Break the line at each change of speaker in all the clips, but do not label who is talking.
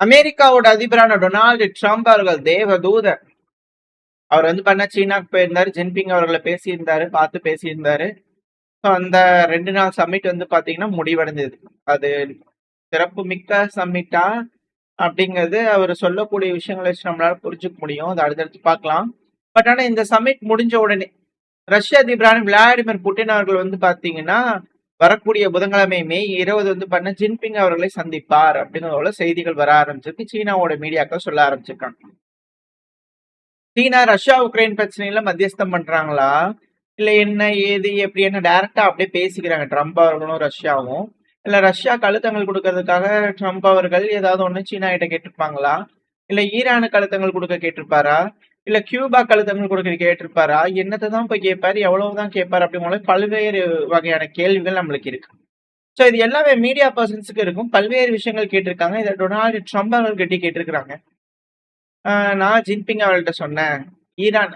அமெரிக்காவோட அதிபரான Donald Trump அவர்கள் தேவதூதர். அவர் வந்து பண்ண சீனாக்கு போயிருந்தாரு. ஜின்பிங் அவர்களை பேசியிருந்தாரு, பார்த்து பேசியிருந்தாரு. ஸோ அந்த 2 நாள் சம்மிட் வந்து பாத்தீங்கன்னா முடிவடைந்தது. அது சிறப்பு மிக்க சம்மிட்டா அப்படிங்கிறது அவர் சொல்லக்கூடிய விஷயங்களை வச்சு நம்மளால புரிஞ்சுக்க முடியும். அதை அடுத்தடுத்து பார்க்கலாம். பட் ஆனா இந்த சம்மிட் முடிஞ்ச உடனே ரஷ்ய அதிபரான விளாடிமிர் புட்டின் அவர்கள் வந்து பாத்தீங்கன்னா வரக்கூடிய புதன்கிழமை மே 20 வந்து பண்ண ஜின்பிங் அவர்களை சந்திப்பார் அப்படிங்கிற செய்திகள் வர ஆரம்பிச்சிருக்கு. சீனாவோட மீடியாக்கள் சொல்ல ஆரம்பிச்சிருக்காங்க. சீனா ரஷ்யா உக்ரைன் பிரச்சனையில மத்தியஸ்தம் பண்றாங்களா, இல்ல என்ன ஏது எப்படி என்ன டைரக்டா அப்படியே பேசிக்கிறாங்க ட்ரம்ப் அவர்களும் ரஷ்யாவும், இல்ல ரஷ்யா அழுத்தங்கள் கொடுக்கறதுக்காக ட்ரம்ப் அவர்கள் ஏதாவது ஒண்ணு சீனா கிட்ட கேட்டிருப்பாங்களா, இல்ல ஈரானுக்கு அழுத்தங்கள் கொடுக்க கேட்டிருப்பாரா, இல்ல கியூபா அழுத்தங்கள் கொடுக்க கேட்டிருப்பாரா, என்னத்தை தான் போய் கேட்பாரு, எவ்வளவுதான் கேட்பாரு அப்படிங்கிற பல்வேறு வகையான கேள்விகள் நம்மளுக்கு இருக்கு. ஸோ இது எல்லாமே மீடியா பர்சன்ஸுக்கு இருக்கும். பல்வேறு விஷயங்கள் கேட்டிருக்காங்க. இதை டொனால்டு ட்ரம்ப் அவர்கள் கிட்ட கேட்டிருக்கிறாங்க. நான் ஜின்பிங் அவர்கள்ட்ட சொன்னேன், ஈரான்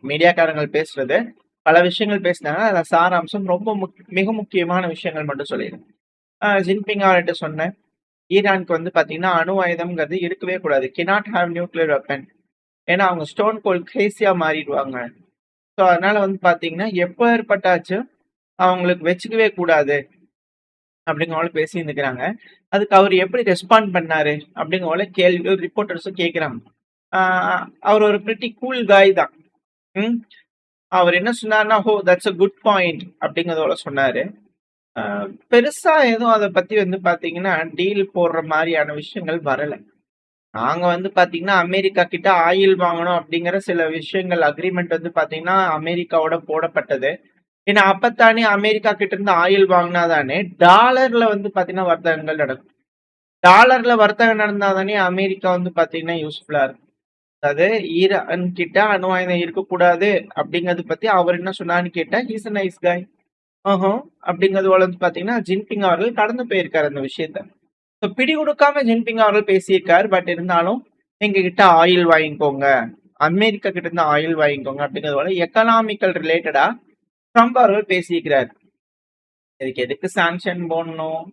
மீடியாக்காரங்கள் பேசுறது பல விஷயங்கள் பேசினாங்க. அதில் சாராம்சம் ரொம்ப மிக முக்கியமான விஷயங்கள் மட்டும் சொல்லிடுறேன். ஜின்பிங் அவர்கிட்ட சொன்னேன், ஈரானுக்கு வந்து பார்த்தீங்கன்னா அணு ஆயுதம்ங்கிறது இருக்கவே கூடாது. Cannot have nuclear weapon. ஏன்னா அவங்க ஸ்டோன் கோல்ட் கிரேசியா மாறிடுவாங்க. ஸோ அதனால வந்து பார்த்தீங்கன்னா எப்போ ஏற்பட்டாச்சும் அவங்களுக்கு வச்சுக்கவே கூடாது அப்படிங்கிற பேசி இருந்துக்கிறாங்க. அதுக்கு அவர் எப்படி ரெஸ்பாண்ட் பண்ணாரு அப்படிங்கிற கேள்விகள் ரிப்போர்ட்டர்ஸும் கேட்குறாங்க. அவர் ஒரு பிரிட்டி கூல் காய் தான். அவர் என்ன சொன்னார்னா, ஹோ தட்ஸ் அ குட் பாயிண்ட் அப்படிங்கிறதோட சொன்னாரு. பெருசா எதுவும் அதை பத்தி வந்து பாத்தீங்கன்னா டீல் போடுற மாதிரியான விஷயங்கள் வரல. நாங்க வந்து பாத்தீங்கன்னா அமெரிக்கா கிட்ட ஆயில் வாங்கணும் அப்படிங்கிற சில விஷயங்கள் அக்ரிமெண்ட் வந்து பாத்தீங்கன்னா அமெரிக்காவோட போடப்பட்டது. ஏன்னா அப்பத்தானே அமெரிக்கா கிட்ட இருந்து ஆயில் வாங்கினாதானே டாலர்ல வந்து பாத்தீங்கன்னா வர்த்தகங்கள் நடக்கும். டாலர்ல வர்த்தகம் நடந்தாதானே அமெரிக்கா வந்து பாத்தீங்கன்னா யூஸ்ஃபுல்லா இருக்கும். அதாவது ஈரான் கிட்ட அணு ஆயுதம் இருக்கக்கூடாது அப்படிங்கறது பத்தி அவர் என்ன சொன்னான்னு கேட்டா, ஹீஸ் அ நைஸ் காய் அப்படிங்கிறது வந்து பாத்தீங்கன்னா ஜின்பிங் அவர்கள் கடந்து போயிருக்காரு அந்த விஷயத்த. பிடி கொடுக்காம ஜின்பிங் அவர்கள் பேசியிருக்காரு. பட் இருந்தாலும் எங்க கிட்ட ஆயில் வாங்கிக்கோங்க, அமெரிக்கா கிட்ட இருந்து ஆயில் வாங்கிக்கோங்க அப்படிங்கிறது எக்கனாமிக்கல் ரிலேட்டடா ட்ரம்ப் அவர்கள் பேசியிருக்கிறார். இதுக்கு எதுக்கு சாங்ஷன் போடணும்,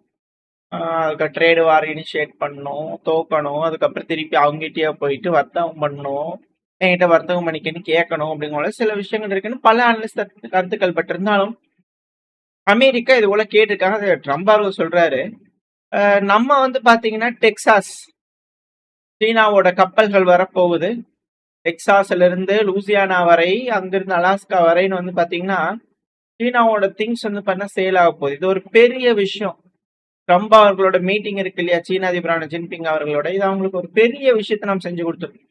அதுக்கு ட்ரேடு வார் இனிஷியேட் பண்ணணும், தோக்கணும், அதுக்கப்புறம் திருப்பி அவங்ககிட்டயே போயிட்டு வர்த்தகம் பண்ணணும், என்கிட்ட வர்த்தகம் பண்ணிக்கன்னு கேட்கணும் அப்படிங்கிற சில விஷயங்கள் இருக்குன்னு பல அனலிஸ்ட் கருத்துக்கள் பட்டு இருந்தாலும் அமெரிக்கா இது போல கேட்டிருக்காங்க. ட்ரம்ப் அவர்கள் சொல்றாரு, நம்ம வந்து பாத்தீங்கன்னா டெக்சாஸ் சீனாவோட கப்பல்கள் வரப்போகுது. டெக்சாஸ்ல இருந்து லூசியானா வரை, அங்கிருந்து அலாஸ்கா வரைன்னு வந்து பாத்தீங்கன்னா சீனாவோட திங்ஸ் வந்து பண்ண சேல் ஆக போகுது. இது ஒரு பெரிய விஷயம். ட்ரம்ப் அவர்களோட மீட்டிங் இருக்கு இல்லையா, சீன அதிபரான ஜின்பிங் அவர்களோட, இது அவங்களுக்கு ஒரு பெரிய விஷயத்த நம்ம செஞ்சு கொடுத்துருக்கோம்.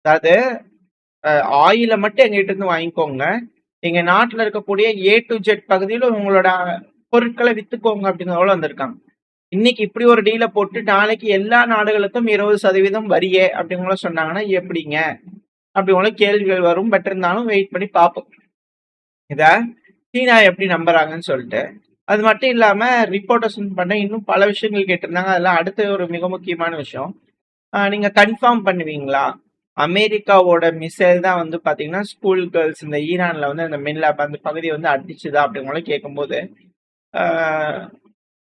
அதாவது ஆயில மட்டும் எங்ககிட்ட இருந்து வாங்கிக்கோங்க, எங்க நாட்டுல இருக்கக்கூடிய A to Z பகுதியில உங்களோட பொருட்களை வித்துக்கோங்க அப்படிங்கிறவங்க வந்திருக்காங்க. இன்னைக்கு இப்படி ஒரு டீலை போட்டு நாளைக்கு எல்லா நாடுகளுக்கும் 20% வரியே அப்படிங்கிற சொன்னாங்கன்னா எப்படிங்க அப்படிங்கிற கேள்விகள் வரும். பட் இருந்தாலும் வெயிட் பண்ணி பார்ப்போம் இத சீனா எப்படி நம்புறாங்கன்னு சொல்லிட்டு. அது மட்டும் இல்லாம ரிப்போர்ட்டர்ஸ் பண்ண இன்னும் பல விஷயங்கள் கேட்டிருந்தாங்க. அதெல்லாம் அடுத்த ஒரு மிக முக்கியமான விஷயம். நீங்க கன்ஃபார்ம் பண்ணுவீங்களா, அமெரிக்காவோட மிசைல் தான் வந்து பாத்தீங்கன்னா ஸ்கூல் கேர்ள்ஸ் இந்த ஈரான்ல வந்து அந்த மின்லாப் அந்த பகுதியை வந்து அடிச்சுதா அப்படிங்கிற கேட்கும்போது,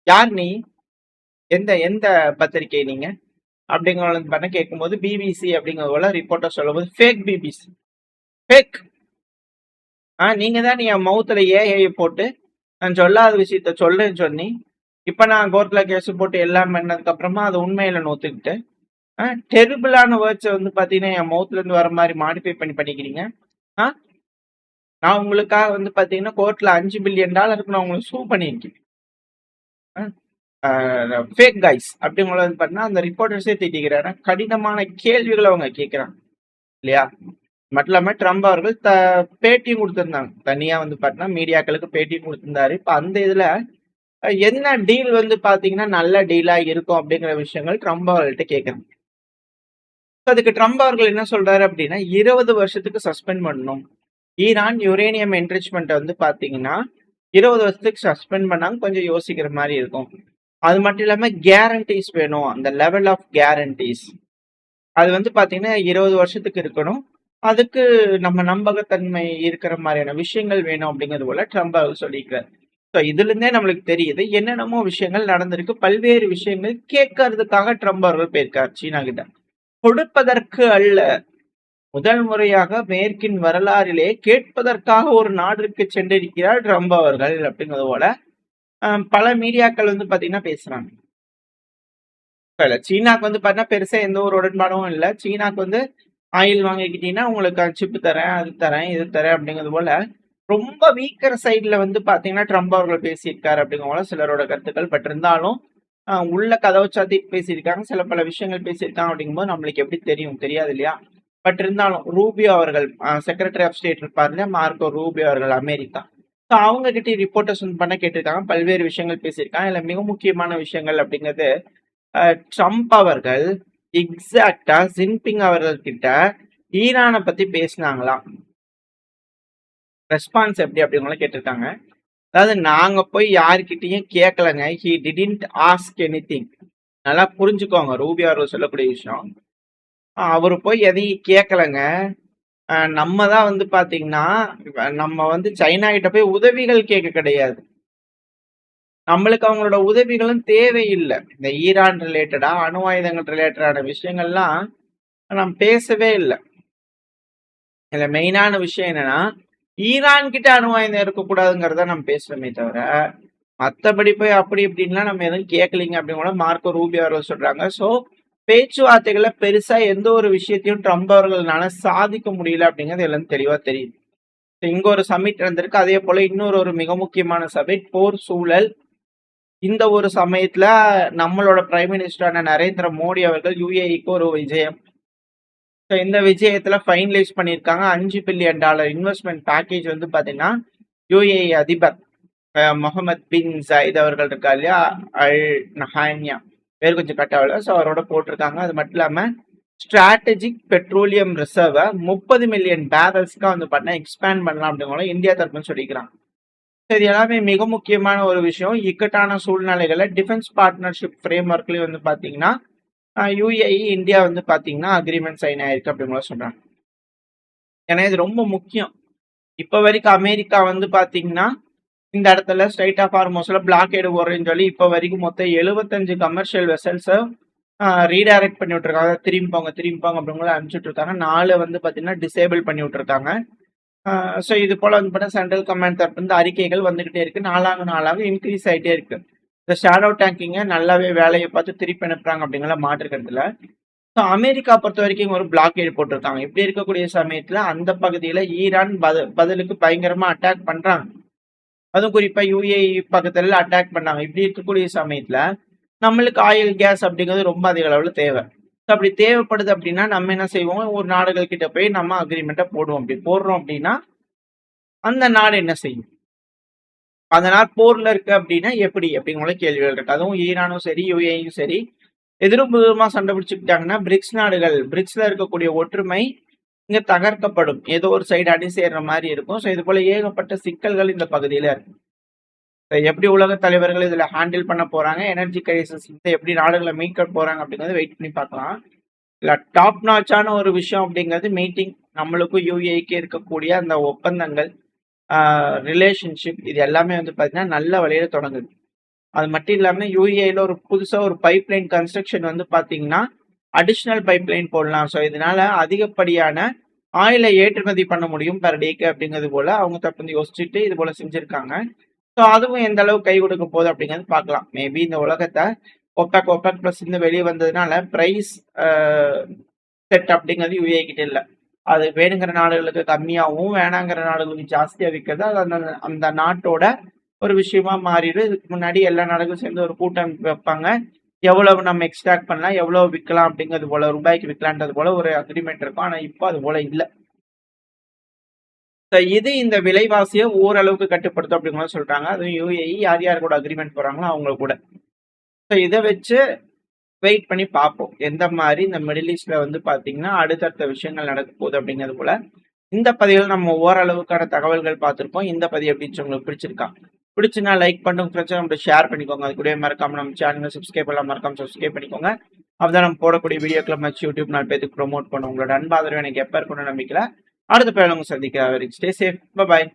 யார் நீ, எந்த எந்த பத்திரிகை நீங்க அப்படிங்கிற பண்ண கேட்கும்போது பிபிசி அப்படிங்கிற ரிப்போர்ட்டர் சொல்லும்போது ஃபேக் பிபிசி ஃபேக், நீங்க தான் நீ என் மவுத்துல ஏஐ போட்டு நான் சொல்லாத விஷயத்த சொல்றேன்னு சொன்னி, இப்ப நான் கோர்ட்ல கேஸ் போட்டு எல்லாம் பண்ணதுக்கு அப்புறமா அது உண்மையில நோத்துக்கிட்டு டெரிபிளான வேர்ட்ஸை வந்து பாத்தீங்கன்னா என் மவுத்ல இருந்து வர மாதிரி மாடிஃபை பண்ணிக்கிறீங்க. நான் உங்களுக்காக வந்து பாத்தீங்கன்னா கோர்ட்ல $5 பில்லியன் நான் உங்களுக்கு சூ பண்ணியிருக்கேன். ஃபேக் கைஸ் அப்படிங்கள பார்த்தீங்கன்னா அந்த ரிப்போர்ட்டர்ஸே திட்டிக்கிறாங்க. கடினமான கேள்விகளை அவங்க கேட்கிறாங்க இல்லையா. மட்டும் இல்லாம ட்ரம்ப் அவர்கள் பேட்டியும் கொடுத்திருந்தாங்க, தனியா வந்து பாத்தீங்கன்னா மீடியாக்களுக்கு பேட்டியும் கொடுத்திருந்தாரு. இப்ப அந்த இதுல என்ன டீல் வந்து பாத்தீங்கன்னா நல்ல டீலா இருக்கும் அப்படிங்கிற விஷயங்கள் ட்ரம்ப் அவர்கள்ட்ட கேட்கறாங்க. அதுக்கு ட்ரம்ப் அவர்கள் என்ன சொல்றாரு அப்படின்னா, 20 வருஷத்துக்கு சஸ்பெண்ட் பண்ணணும். ஈரான் யுரேனியம் என்ரிச்மெண்ட் வந்து பாத்தீங்கன்னா 20 வருஷத்துக்கு சஸ்பெண்ட் பண்ணாங்க, கொஞ்சம் யோசிக்கிற மாதிரி இருக்கும். அது மட்டும் இல்லாம கேரண்டிஸ் வேணும், அந்த லெவல் ஆஃப் கேரண்டிஸ் அது வந்து பாத்தீங்கன்னா 20 வருஷத்துக்கு இருக்கணும். அதுக்கு நம்ம நம்பகத்தன்மை இருக்கிற மாதிரியான விஷயங்கள் வேணும் அப்படிங்கிறது போல ட்ரம்ப் அவர்கள் சொல்லியிருக்காரு. ஸோ இதுலேருந்தே நம்மளுக்கு தெரியுது என்னென்னமோ விஷயங்கள் நடந்திருக்கு. பல்வேறு விஷயங்கள் கேட்கறதுக்காக ட்ரம்ப் அவர்கள் போயிருக்கார் சீனா கிட்ட. கொடுப்பதற்கு அல்ல. முதல் முறையாக மேற்கின் வரலாறிலே கேட்பதற்காக ஒரு நாட்டிற்கு சென்றிருக்கிறார் ட்ரம்ப் அவர்கள் அப்படிங்கிறது போல பல மீடியாக்கள் வந்து பாத்தீங்கன்னா பேசுறாங்க. இல்ல சீனாக்கு வந்து பாத்தீங்கன்னா பெருசா எந்த ஒரு உடன்பாடும் இல்ல. சீனாக்கு வந்து ஆயில் வாங்கிக்கிட்டீங்கன்னா உங்களுக்கு சிப்பு தரேன், அது தரேன், இது தரேன் அப்படிங்கிறது போல ரொம்ப வீக்கர் சைட்ல வந்து பாத்தீங்கன்னா ட்ரம்ப் அவர்கள் பேசியிருக்காரு அப்படிங்கிற போல சிலரோட கருத்துக்கள். பட் இருந்தாலும் உள்ள கதவை சாத்தி பேசியிருக்காங்க. சில பல விஷயங்கள் பேசியிருக்காங்க அப்படிங்கும்போது நம்மளுக்கு எப்படி தெரியும்? தெரியாது இல்லையா? பட் இருந்தாலும் ரூபியோ அவர்கள் செக்ரட்டரி ஆஃப் ஸ்டேட் இருப்பார் இல்லையா? மார்க்கோ ரூபியோ அவர்கள் அமெரிக்கா. ஸோ அவங்க கிட்ட ரிப்போர்ட்டர்ஸ் பண்ண கேட்டிருக்காங்க. பல்வேறு விஷயங்கள் பேசியிருக்காங்க. இதுல மிக முக்கியமான விஷயங்கள் அப்படிங்கிறது ட்ரம்ப் அவர்கள் எக்ஸாக்டா ஜின்பிங் அவர்கள் கிட்ட ஈரானை பத்தி பேசினாங்களாம். ரெஸ்பான்ஸ் எப்படி அப்படிங்கலாம் கேட்டிருக்காங்க. அதாவது நாங்க போய் யாருக்கிட்டையும் கேட்கலங்க. He didn't ask anything. நல்லா புரிஞ்சுக்கோங்க ரூபியோ அவர்கள் சொல்லக்கூடிய விஷயம். அவரு போய் எதையும் கேட்கலங்க. நம்ம தான் வந்து பாத்தீங்கன்னா நம்ம வந்து சைனா கிட்ட போய் உதவிகள் கேட்க கிடையாது. நம்மளுக்கு அவங்களோட உதவிகளும் தேவையில்லை. இந்த ஈரான் ரிலேட்டடா அணு ஆயுதங்கள் ரிலேட்டடான விஷயங்கள்லாம் நம்ம பேசவே இல்லை. இதுல மெயினான விஷயம் என்னன்னா ஈரான் கிட்ட அணு ஆயுதம் இருக்கக்கூடாதுங்கிறத நம்ம பேசுறோமே தவிர மற்றபடி போய் அப்படி இப்படின்லாம் நம்ம எதுவும் கேட்கலீங்க அப்படின்னு கூட மார்க்கோ ரூபியோ அவர்கள் சொல்றாங்க. ஸோ பேச்சுவார்த்தைகளை பெருசா எந்த ஒரு விஷயத்தையும் ட்ரம்ப் அவர்களால சாதிக்க முடியல அப்படிங்கிறது எல்லாம் தெளிவா தெரியுது. இங்க ஒரு சமிட் நடந்திருக்கு. அதே போல இன்னொரு மிக முக்கியமான சமிட் போர் சூழல். இந்த ஒரு சமயத்துல நம்மளோட பிரைம் மினிஸ்டரான நரேந்திர மோடி அவர்கள் யுஏஇக்கு ஒரு விஜயம். இந்த விஜயத்துல ஃபைனலைஸ் பண்ணியிருக்காங்க. $5 பில்லியன் இன்வெஸ்ட்மெண்ட் பேக்கேஜ் வந்து பாத்தீங்கன்னா யுஏஇ அதிபர் முகமது பின் ஜயித் அவர்கள் இருக்கா இல்லையா, அல் நஹான்யா பேர் கொஞ்சம் கட்டாவில். ஸோ அவரோட போட்டிருக்காங்க. அது மட்டும் இல்லாம ஸ்ட்ராட்டஜிக் பெட்ரோலியம் ரிசர்வை 30 மில்லியன் பேரல்ஸ்க்கு வந்து பார்த்தீங்கன்னா எக்ஸ்பேண்ட் பண்ணலாம் அப்படிங்கிற இந்தியா தரப்புன்னு சொல்லிக்கிறாங்க. இது எல்லாமே மிக முக்கியமான ஒரு விஷயம். இக்கட்டான சூழ்நிலைகளை டிஃபென்ஸ் பார்ட்னர்ஷிப் ஃப்ரேம் ஒர்க்லயும் வந்து பாத்தீங்கன்னா யுஏஇ இந்தியா வந்து பாத்தீங்கன்னா அக்ரிமெண்ட் சைன் ஆயிருக்கு அப்படின்னு சொல்றாங்க. ஏன்னா இது ரொம்ப முக்கியம். இப்ப வரைக்கும் அமெரிக்கா வந்து பாத்தீங்கன்னா இந்த இடத்துல ஸ்ட்ரைட் ஆஃப் ஹார்மோஸ்ல பிளாக்கேடு போடுறேன்னு சொல்லி இப்ப வரைக்கும் மொத்தம் 75 கமர்ஷியல் வெசல்ஸை ரீடைரக்ட் பண்ணி விட்டுருக்காங்க. திரும்பி போங்க அப்படிங்கிற அனுப்பிச்சுட்டு இருக்காங்க. 4 வந்து பாத்தீங்கன்னா டிசேபிள் பண்ணி விட்டுருக்காங்க. ஸோ இது போல வந்து பார்த்தா சென்ட்ரல் கமாண்ட் தரப்பு வந்து அறிக்கைகள் வந்துகிட்டே இருக்கு. நாளாக இன்க்ரீஸ் ஆகிட்டே இருக்கு. இந்த ஷேடோ டேங்கிங்கை நல்லாவே வேலையை பார்த்து திருப்பி அனுப்புறாங்க அப்படிங்கிற மாற்றுக்கிறதுல. ஸோ அமெரிக்கா பொறுத்த வரைக்கும் ஒரு பிளாக்கேடு போட்டிருக்காங்க. இப்படி இருக்கக்கூடிய சமயத்துல அந்த பகுதியில ஈரான் பதிலுக்கு பயங்கரமா அட்டாக் பண்றாங்க. அதுவும் குறிப்பா யுஏஇ பக்கத்துல அட்டாக் பண்ணாங்க. இப்படி இருக்கக்கூடிய சமயத்துல நம்மளுக்கு ஆயில் கேஸ் அப்படிங்கிறது ரொம்ப அதிக அளவில் தேவை. அப்படி தேவைப்படுது அப்படின்னா நம்ம என்ன செய்வோம், ஒரு நாடுகள் கிட்ட போய் நம்ம அக்ரிமெண்ட்டை போடுவோம். அப்படி போடுறோம் அப்படின்னா அந்த நாடு என்ன செய்யும்? அந்த நாடு போர்ல இருக்கு அப்படின்னா எப்படி அப்படிங்கிற கேள்விகள் இருக்கு. அதுவும் ஈரானும் சரி யுஏயும் சரி எதிரும் புதிருமா சண்டை பிடிச்சுக்கிட்டாங்கன்னா பிரிக்ஸ் நாடுகள் பிரிக்ஸ்ல இருக்கக்கூடிய ஒற்றுமை இங்க தகர்க்கப்படும். ஏதோ ஒரு சைடு அணி சேர்ற மாதிரி இருக்கும். ஸோ இது போல ஏகப்பட்ட சிக்கல்கள் இந்த பகுதியில இருக்கு. எப்படி உலக தலைவர்கள் இதுல ஹேண்டில் பண்ண போறாங்க, எனர்ஜி கிரைசிஸ் எப்படி நாடுகளை மீட்க போறாங்க அப்படிங்கறது வெயிட் பண்ணி பார்க்கலாம். இல்ல டாப் நாச்சான ஒரு விஷயம் அப்படிங்கிறது மீட்டிங் நம்மளுக்கும் யுஏக்கு இருக்கக்கூடிய அந்த ஒப்பந்தங்கள், ரிலேஷன்ஷிப் இது எல்லாமே வந்து பாத்தீங்கன்னா நல்ல வழியில தொடங்குது. அது மட்டும் இல்லாம யுஏல ஒரு புதுசா ஒரு பைப்லைன் கன்ஸ்ட்ரக்ஷன் வந்து பாத்தீங்கன்னா அடிஷனல் பைப்லைன் போடலாம். ஸோ இதனால அதிகப்படியான ஆயிலை ஏற்றுமதி பண்ண முடியும் பெர் டேக்கு அப்படிங்கிறது போல அவங்க தப்பு யோசிச்சுட்டு இது போல செஞ்சிருக்காங்க. ஸோ அதுவும் எந்த அளவுக்கு கை கொடுக்க போகுது அப்படிங்கிறது பார்க்கலாம். மேபி இந்த உலகத்தை ஒப்பேக் பிளஸ் இந்த வெளியே வந்ததுனால பிரைஸ் செட் அப்படிங்கிறது யுஏ கிட்ட இல்லை. அது வேணுங்கிற நாடுகளுக்கு கம்மியாகவும் வேணாங்கிற நாடுகளுக்கு ஜாஸ்தியா விற்கிறது அது அந்த நாட்டோட ஒரு விஷயமா மாறிடு. இதுக்கு முன்னாடி எல்லா நாடுகளும் சேர்ந்து ஒரு கூட்டம் வைப்பாங்க. எவ்வளவு நம்ம எக்ஸ்ட்ராக்ட் பண்ணலாம், எவ்வளவு விற்கலாம் அப்படிங்கிறது போல, ரூபாய்க்கு விற்கலான்றது போல ஒரு அக்ரிமெண்ட் இருக்கும். ஆனா இப்போ அது போல இல்லை. இது இந்த விலைவாசியை ஓரளவுக்கு கட்டுப்படுத்தும் அப்படிங்கிற சொல்றாங்க. அதுவும் யுஏஇ யார் கூட அக்ரிமெண்ட் போறாங்களோ அவங்க கூட. இதை வச்சு வெயிட் பண்ணி பார்ப்போம் எந்த மாதிரி இந்த மிடில் ஈஸ்ட்ல வந்து பாத்தீங்கன்னா அடுத்தடுத்த விஷயங்கள் நடக்க போகுது அப்படிங்கிறது போல. இந்த பதிவில் நம்ம ஓரளவுக்கான தகவல்கள் பார்த்திருப்போம். இந்த பதிவு எப்படி உங்களுக்கு பிடிச்சிருக்கா? பிடிச்சுன்னா லைக் பண்ணுங்க, ஃப்ரெண்ட்ஸ் நம்ம ஷேர் பண்ணிக்கோங்க. அது கூட மறக்காம நம்ம சேனல் சப்ஸ்கிரைப் பண்ணலாம், மறக்காம சப்ஸ்கிரைப் பண்ணிக்கோங்க. அப்பதான் நம்ம போடக்கூடிய வீடியோக்களை மச்சு யூடியூப் 4 பேருக்கு ப்ரொமோட் பண்ணும். உங்களோட அன்பாதரவு எனக்கு எப்ப இருக்கணும்னு நம்பிக்கல. அடுத்த பேர் உங்க சந்திக்கிறேன். Stay safe. பை.